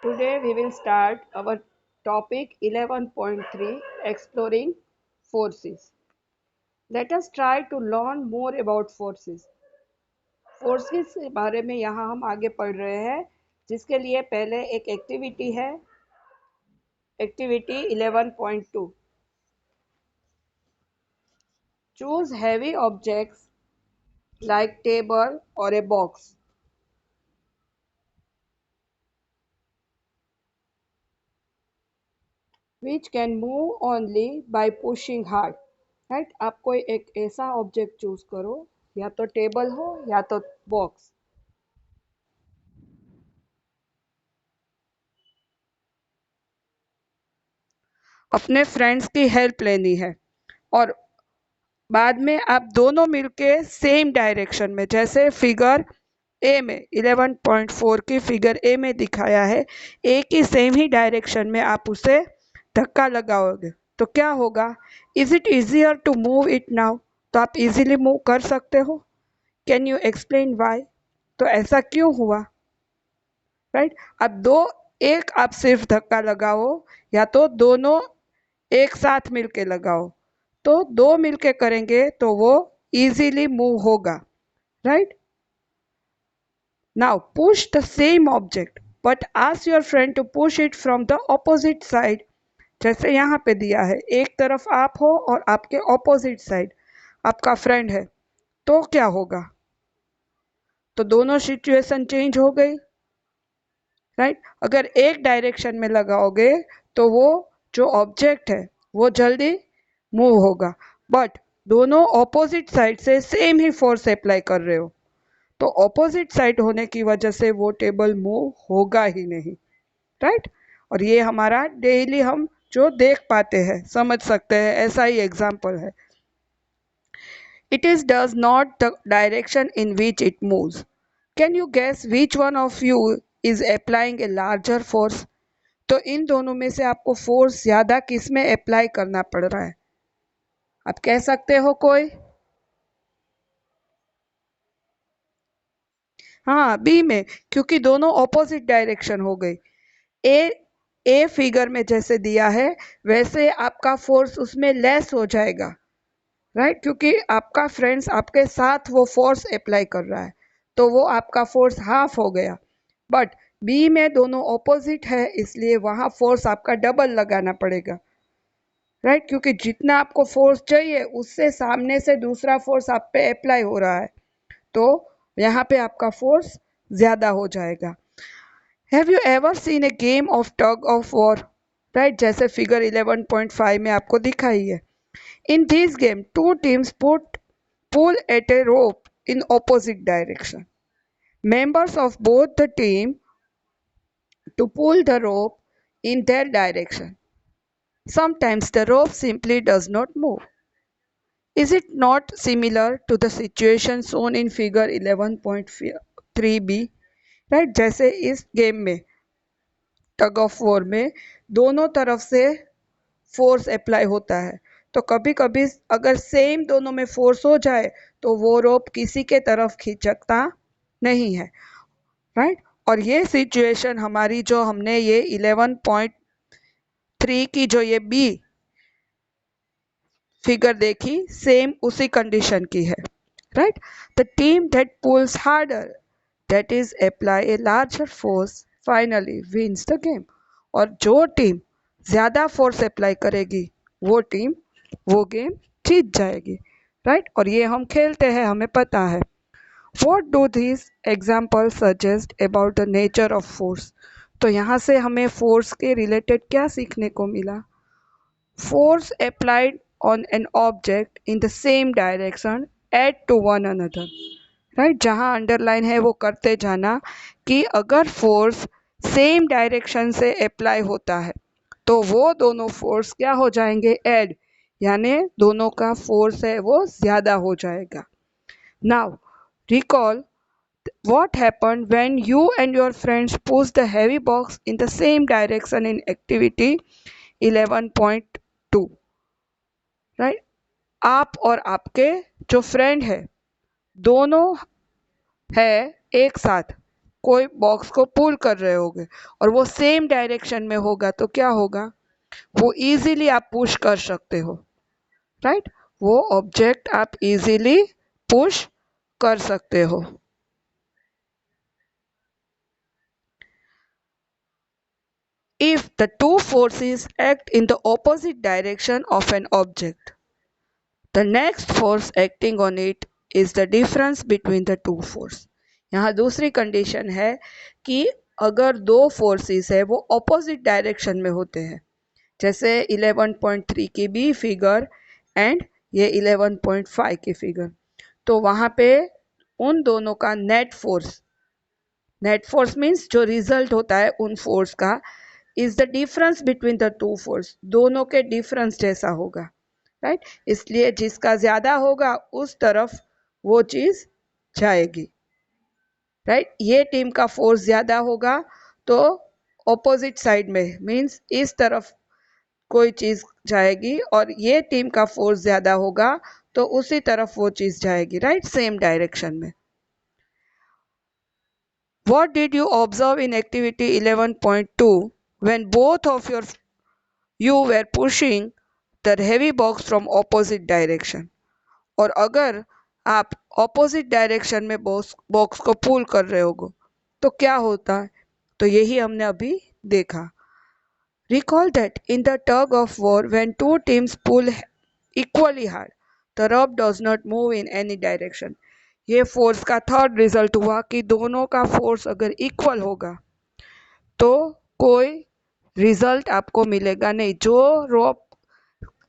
Today we will start our topic 11.3 Exploring Forces. Let us try to learn more about forces. Forces के बारे में यहाँ हम आगे पढ़ रहे हैं, जिसके लिए पहले एक एक्टिविटी है, activity 11.2। Choose heavy objects like table और a box which can move only by pushing hard। Right, आप कोई एक ऐसा ऑब्जेक्ट चूज करो, या तो टेबल हो या तो बॉक्स। अपने फ्रेंड्स की हेल्प लेनी है और बाद में आप दोनों मिलके सेम डायरेक्शन में, जैसे फिगर ए में 11.4 की फिगर ए में दिखाया है, एक ही सेम ही डायरेक्शन में आप उसे धक्का लगाओगे तो क्या होगा? Is it easier to move it now? तो आप इजीली मूव कर सकते हो। Can you explain why? तो ऐसा क्यों हुआ? राइट, अब दो, एक आप सिर्फ धक्का लगाओ या तो दोनों एक साथ मिलके लगाओ, तो दो मिलके करेंगे तो वो इजीली मूव होगा। Right, now push the same object but ask your friend to push it from the opposite side. जैसे यहाँ पे दिया है, एक तरफ आप हो और आपके ऑपोजिट साइड आपका फ्रेंड है, तो क्या होगा? तो दोनों सिचुएशन चेंज हो गई। राइट, अगर एक डायरेक्शन में लगाओगे तो वो जो ऑब्जेक्ट है वो जल्दी मूव होगा, बट दोनों ऑपोजिट साइड से सेम ही फोर्स अप्लाई कर रहे हो तो ऑपोजिट साइड होने की वजह से वो टेबल मूव होगा ही नहीं। राइट, और ये हमारा डेली हम जो देख पाते हैं, समझ सकते हैं, ऐसा ही एग्जाम्पल है। It is does not the direction in which it moves. Can you guess which one of you is applying a larger force? तो इन दोनों में से आपको फोर्स ज्यादा किस में अप्लाई करना पड़ रहा है? आप कह सकते हो कोई? हाँ, बी में, क्योंकि दोनों ऑपोजिट डायरेक्शन हो गई। ए ए फिगर में जैसे दिया है वैसे आपका फोर्स उसमें लेस हो जाएगा। राइट, क्योंकि आपका फ्रेंड्स आपके साथ वो फोर्स अप्लाई कर रहा है तो वो आपका फोर्स हाफ हो गया। बट बी में दोनों ऑपोजिट है, इसलिए वहां फोर्स आपका डबल लगाना पड़ेगा। राइट, क्योंकि जितना आपको फोर्स चाहिए उससे सामने से दूसरा फोर्स आप पे अप्लाई हो रहा है, तो यहाँ पे आपका फोर्स ज्यादा हो जाएगा। Have you ever seen A game of tug of war? Right, जैसे फिगर 11.5 में आपको दिखाई है। In this game two teams put pull at a rope in opposite direction. Members of both the team to pull the rope in their direction. Sometimes the rope simply does not move. Is it not similar to the situation shown in figure 11.3b? Right, जैसे इस game में tug of war में दोनों तरफ से force apply होता है, तो कभी कभी अगर सेम दोनों में फोर्स हो जाए तो वो रोप किसी के तरफ खिंचकता नहीं है। राइट, और ये सिचुएशन हमारी जो हमने ये 11.3 की जो ये बी फिगर देखी, सेम उसी कंडीशन की है। Right, the team that pools harder, that is apply A larger force, finally wins the game. और जो टीम ज्यादा फोर्स अप्लाई करेगी वो टीम वो गेम जीत जाएगी। राइट, और ये हम खेलते हैं, हमें पता है। What do these examples suggest about the nature of force? तो यहाँ से हमें फोर्स के रिलेटेड क्या सीखने को मिला? Force applied on an object in the same direction add to one another. Right, जहाँ अंडरलाइन है वो करते जाना कि अगर फोर्स सेम डायरेक्शन से अप्लाई होता है तो वो दोनों फोर्स क्या हो जाएंगे? ऐड, यानी दोनों का फोर्स है वो ज्यादा हो जाएगा। Now recall what happened when you and your friends push the heavy box in the same direction in activity 11.2? Right, आप और आपके जो फ्रेंड है दोनों है एक साथ, कोई बॉक्स को पुल कर रहे होगे और वो सेम डायरेक्शन में होगा तो क्या होगा, वो इजीली आप पुश कर सकते हो, राइट। वो ऑब्जेक्ट आप इजीली पुश कर सकते हो। If the two forces act in the opposite direction of an object, the next force acting on it is the difference between the two force। यहाँ दूसरी कंडीशन है कि अगर दो फोर्सेस है वो ऑपोजिट डायरेक्शन में होते हैं, जैसे 11.3 की बी फिगर एंड ये 11.5 की फिगर, तो वहाँ पे उन दोनों का नेट फोर्स मीन्स जो रिजल्ट होता है उन फोर्स का is the difference between the two force, दोनों के डिफरेंस जैसा होगा, राइट। इसलिए जिसका ज्यादा होगा उस तरफ वो चीज जाएगी, राइट। ये टीम का फोर्स ज्यादा होगा तो ऑपोजिट साइड में मीन्स इस तरफ कोई चीज जाएगी, और ये टीम का फोर्स ज्यादा होगा तो उसी तरफ वो चीज जाएगी, राइट, सेम डायरेक्शन में। What did you observe in activity 11.2 when both of you were pushing the heavy box from opposite direction? और अगर आप ऑपोजिट डायरेक्शन में बॉक्स को पुल कर रहे हो तो क्या होता है, तो यही हमने अभी देखा। Recall that in the tug of war when two teams pull equally hard, the rope does not move in any direction। ये फोर्स का थर्ड रिजल्ट हुआ कि दोनों का फोर्स अगर इक्वल होगा तो कोई रिजल्ट आपको मिलेगा नहीं। जो रोप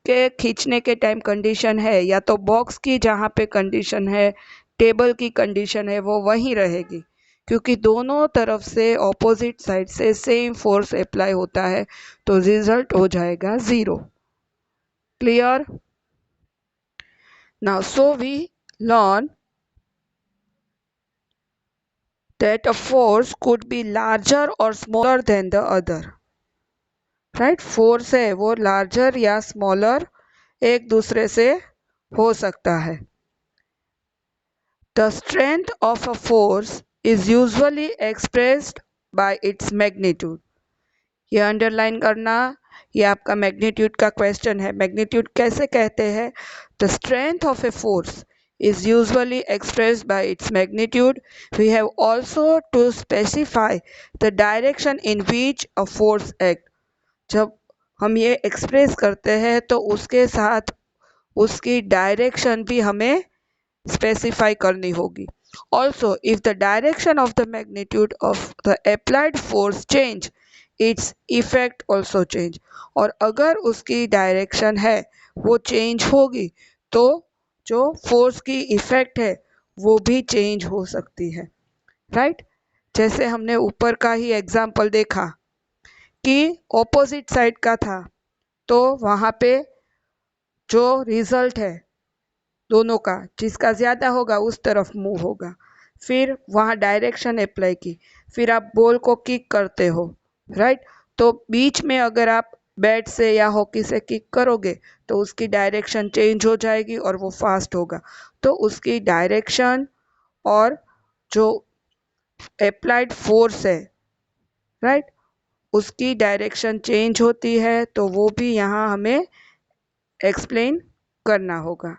के खींचने के टाइम कंडीशन है या तो बॉक्स की जहाँ पे कंडीशन है, टेबल की कंडीशन है, वो वहीं रहेगी, क्योंकि दोनों तरफ से ऑपोजिट साइड से सेम फोर्स अप्लाई होता है, तो रिजल्ट हो जाएगा 0। Clear? Now so we learn that a force could be larger or smaller than the other, right. Force है वो लार्जर या स्मॉलर एक दूसरे से हो सकता है। The strength of a force is usually expressed by its magnitude। ये अंडरलाइन करना, ये आपका मैग्नीट्यूड का क्वेश्चन है। मैग्नीट्यूड कैसे कहते हैं? The strength of a force is usually expressed by its magnitude। We have also to specify the direction in which a force acts। जब हम ये एक्सप्रेस करते हैं तो उसके साथ उसकी डायरेक्शन भी हमें स्पेसिफाई करनी होगी। Also if the direction of the magnitude of the applied force change, its effect also change. और अगर उसकी डायरेक्शन है वो चेंज होगी तो जो फोर्स की इफेक्ट है वो भी चेंज हो सकती है, राइट। जैसे हमने ऊपर का ही एग्जाम्पल देखा कि ऑपोजिट साइड का था, तो वहाँ पे जो रिजल्ट है दोनों का, जिसका ज़्यादा होगा उस तरफ मूव होगा। फिर वहाँ डायरेक्शन अप्लाई की, फिर आप बॉल को किक करते हो, राइट। तो बीच में अगर आप बैट से या हॉकी से किक करोगे तो उसकी डायरेक्शन चेंज हो जाएगी और वो फास्ट होगा, तो उसकी डायरेक्शन और जो अप्लाइड फोर्स है, राइट, उसकी डायरेक्शन चेंज होती है, तो वो भी यहाँ हमें एक्सप्लेन करना होगा।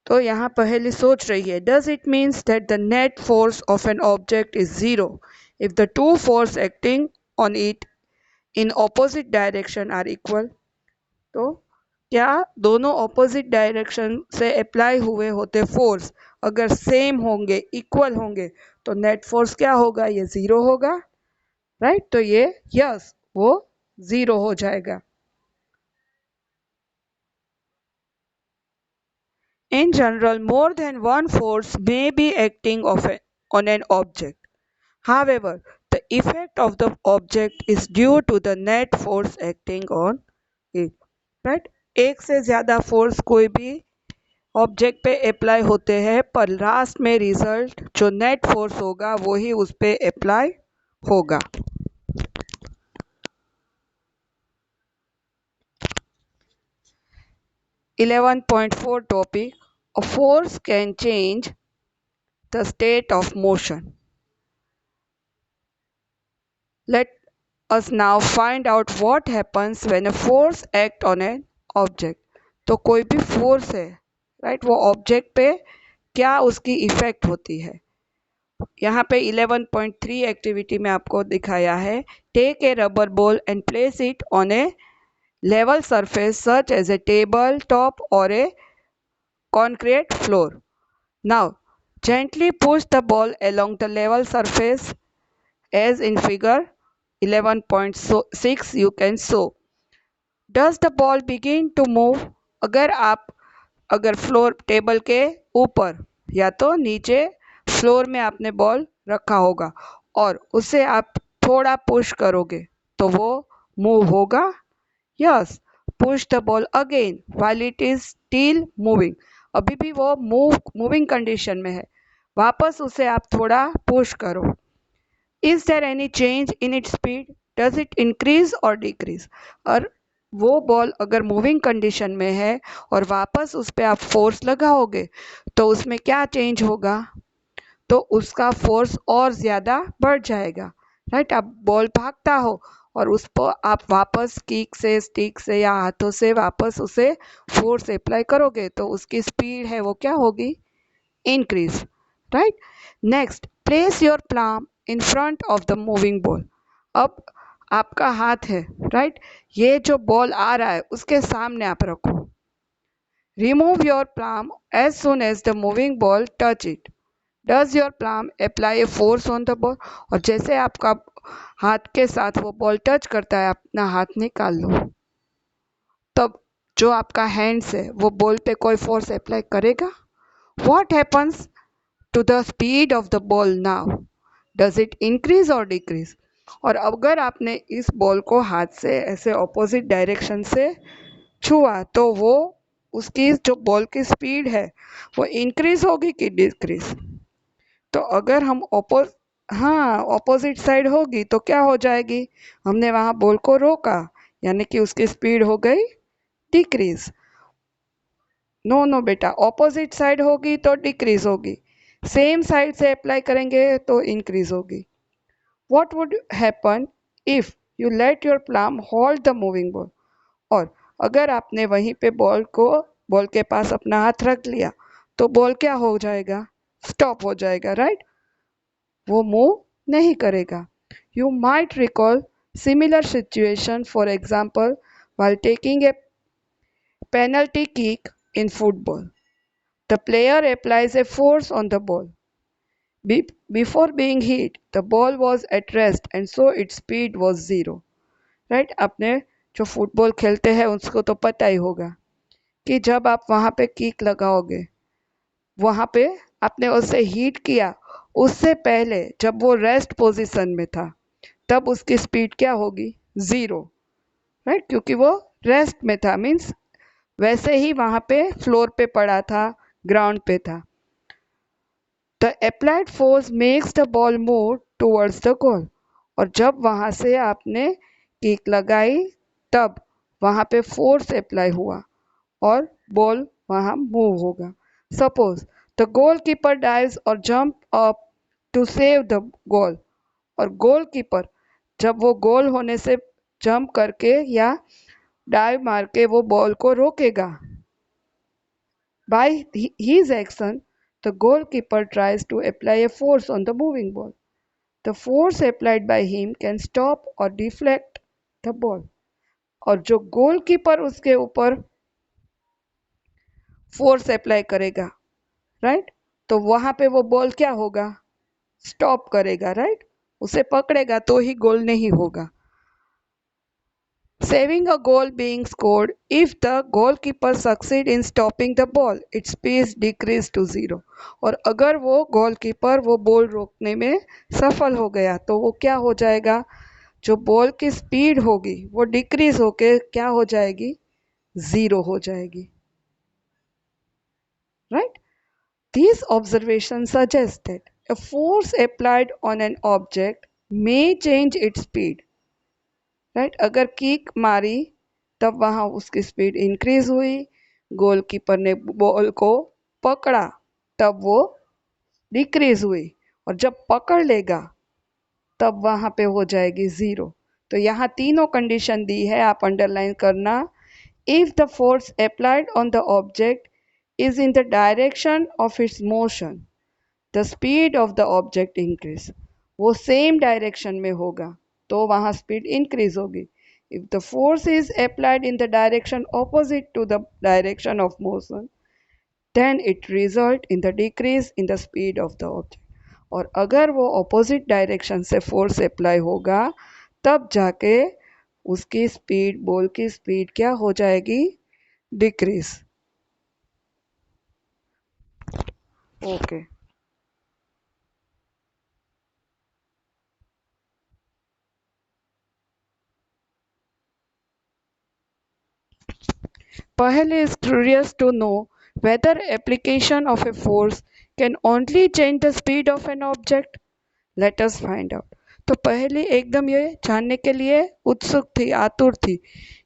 तो यहाँ पहले सोच रही है, does it means that the net force of an object is zero if the two force acting on it in opposite direction are equal. तो क्या दोनों ऑपोजिट डायरेक्शन से अप्लाई हुए होते फोर्स अगर सेम होंगे, इक्वल होंगे, तो नेट फोर्स क्या होगा, ये जीरो होगा, राइट। तो ये यस वो जीरो हो जाएगा। In general, more than one force may be acting on an object. However, the effect of the object is due to the net force acting on it. Right? एक से ज़्यादा force कोई भी object पे apply होते हैं, पर last में रिजल्ट जो नेट फोर्स होगा वही उस पे अप्लाई होगा। 11.4 topic: a force can change the state of motion। Let us now find out what happens when a force act on an object. तो कोई भी फोर्स है, राइट, वो ऑब्जेक्ट पे क्या उसकी इफेक्ट होती है। यहाँ पे 11.3 एक्टिविटी में आपको दिखाया है, take a rubber ball and place it on a level surface such as a table top or a concrete floor. Now, gently push the ball along the level surface as in figure 11.6 you can show. Does the ball begin to move? अगर floor table के ऊपर या तो नीचे floor में आपने ball रखा होगा और उसे आप थोड़ा पुश करोगे तो वो मूव होगा। Yes, push the ball again while it is still moving, अभी भी वो मूविंग कंडीशन में है, वापस उसे आप थोड़ा पुश करो। Is there any change in its speed? Does it increase or decrease? और वो बॉल अगर मूविंग कंडीशन में है और वापस उस पर आप फोर्स लगाओगे तो उसमें क्या चेंज होगा? तो उसका फोर्स और ज़्यादा बढ़ जाएगा, राइट। आप बॉल भागता हो और उस पर आप वापस किक से, स्टिक से या हाथों से वापस उसे फोर्स अप्लाई करोगे तो उसकी स्पीड है वो क्या होगी? Increase, right. Next, place your palm in front of the moving ball. अब आपका हाथ है, राइट, ये जो बॉल आ रहा है उसके सामने आप रखो। Remove your palm as soon as the moving ball touch it. Does your palm apply a force on the ball? और जैसे आपका हाथ के साथ वो बॉल टच करता है, अपना हाथ निकाल लो, तब जो आपका हैंड्स है वो बॉल पे कोई फोर्स अप्लाई करेगा? What happens to the speed of the ball now? Does it increase or decrease? और अगर आपने इस बॉल को हाथ से ऐसे ऑपोजिट डायरेक्शन से छुआ तो वो उसकी जो बॉल की स्पीड है वो इंक्रीज होगी कि डिक्रीज? तो अगर हम ऑपोजिट साइड होगी तो क्या हो जाएगी? हमने वहां बॉल को रोका, यानी कि उसकी स्पीड हो गई डिक्रीज। नो नो बेटा, ऑपोजिट साइड होगी तो डिक्रीज होगी, सेम साइड से अप्लाई करेंगे तो इंक्रीज होगी। What would happen if you let your palm hold the moving ball? और अगर आपने वहीं पे बॉल के पास अपना हाथ रख लिया तो बॉल क्या हो जाएगा? स्टॉप हो जाएगा, राइट, वो मूव नहीं करेगा। You might recall similar situation, for example while taking a penalty kick in football. The player applies a force on the ball. Before being hit, the ball was at rest and so its speed was zero. Right? आपने जो football खेलते हैं उसको तो पता ही होगा कि जब आप वहाँ पे किक लगाओगे, वहाँ पे आपने उसे हिट किया, उससे पहले जब वो रेस्ट पोजीशन में था तब उसकी स्पीड क्या होगी? ज़ीरो, राइट, क्योंकि वो रेस्ट में था, मीन्स वैसे ही वहाँ पे फ्लोर पे पड़ा था, ग्राउंड पे था। The applied force makes the ball move towards the goal. और जब वहाँ से आपने किक लगाई तब वहाँ पे फोर्स अप्लाई हुआ और बॉल वहाँ मूव होगा। Suppose the goal keeper dives और jump up to save the goal. और गोल कीपर जब वो गोल होने से जंप करके या डाइव मार के वो बॉल को रोकेगा। By his action, the goalkeeper tries to apply a force on the moving ball. The force applied by him can stop or deflect the ball. और जो गोलकीपर उसके ऊपर फोर्स अप्लाई करेगा, राइट, तो वहां पे वो बॉल क्या होगा? स्टॉप करेगा, राइट, उसे पकड़ेगा तो ही गोल नहीं होगा। Saving a goal being scored, if the goalkeeper succeed in stopping the ball, its speed decrease to zero. और अगर वो गोलकीपर वो बॉल रोकने में सफल हो गया तो वो क्या हो जाएगा? जो बॉल की स्पीड होगी वो डिक्रीज होके क्या हो जाएगी? ज़ीरो हो जाएगी, right. These observations suggest that a force applied on an object may change its speed. Right, अगर किक मारी तब वहां उसकी स्पीड इंक्रीज हुई, गोलकीपर ने बॉल को पकड़ा तब वो डिक्रीज हुई, और जब पकड़ लेगा तब वहाँ पे हो जाएगी 0। तो यहाँ तीनों कंडीशन दी है, आप अंडरलाइन करना। If the force applied on the object is in the direction of its motion, the speed of the object increase. वो सेम डायरेक्शन में होगा तो वहाँ स्पीड इंक्रीज होगी। If the force is applied in the direction opposite to the direction of motion, then it result in the decrease in the speed of the object। और अगर वो opposite direction से force apply होगा तब जाके उसकी speed, ball की speed क्या हो जाएगी, decrease. Okay. Pahel is curious to know whether application of a force can only change the speed of an object। Let us find out। तो पहले एकदम ये जानने के लिए उत्सुक थी, आतुर थी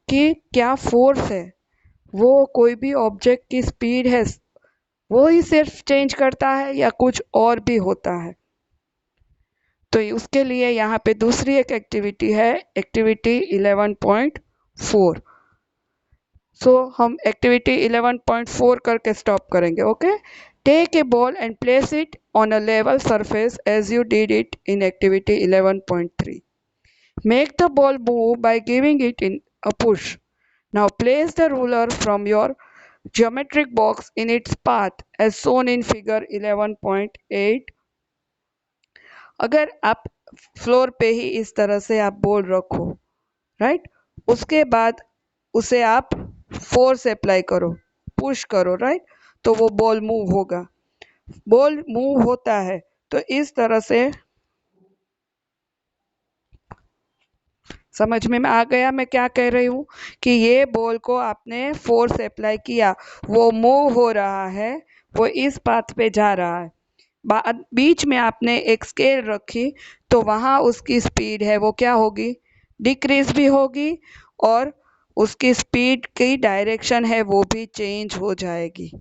कि क्या फोर्स है वो कोई भी ऑब्जेक्ट की स्पीड है वो ही सिर्फ चेंज करता है या कुछ और भी होता है। तो उसके लिए यहाँ पे दूसरी एक एक्टिविटी है, एक्टिविटी 11.4। सो हम एक्टिविटी 11.4 करके स्टॉप करेंगे। Okay. Take a ball and place it on a level surface as you did it in activity 11.3। Make the ball move by giving it in a push. Now place the ruler from your geometric box in its path as shown in figure 11.8। अगर आप floor पे ही इस तरह से आप ball रखो, right, उसके बाद उसे आप फोर्स अप्लाई करो, पुश करो, राइट, तो वो बॉल मूव होगा। बॉल मूव होता है तो इस तरह से, समझ में आ गया मैं क्या कह रही हूँ कि ये बॉल को आपने फोर्स अप्लाई किया, वो मूव हो रहा है, वो इस पाथ पे जा रहा है। बीच में आपने एक स्केल रखी तो वहाँ उसकी स्पीड है वो क्या होगी, डिक्रीज भी होगी और उसकी स्पीड की डायरेक्शन है वो भी चेंज हो जाएगी।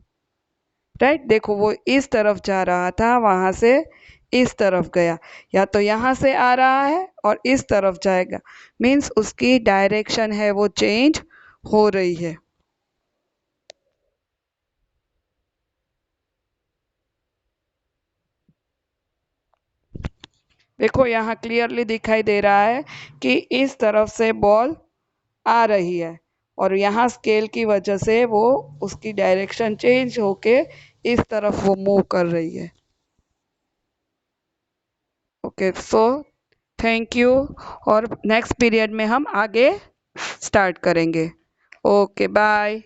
राइट, देखो वो इस तरफ जा रहा था, वहाँ से इस तरफ गया, या तो यहाँ से आ रहा है और इस तरफ जाएगा, मीन्स उसकी डायरेक्शन है वो चेंज हो रही है। देखो यहाँ क्लियरली दिखाई दे रहा है कि इस तरफ से बॉल आ रही है और यहाँ स्केल की वजह से वो उसकी डायरेक्शन चेंज होके इस तरफ वो मूव कर रही है। Okay, so thank you. और नेक्स्ट पीरियड में हम आगे स्टार्ट करेंगे। Okay, bye.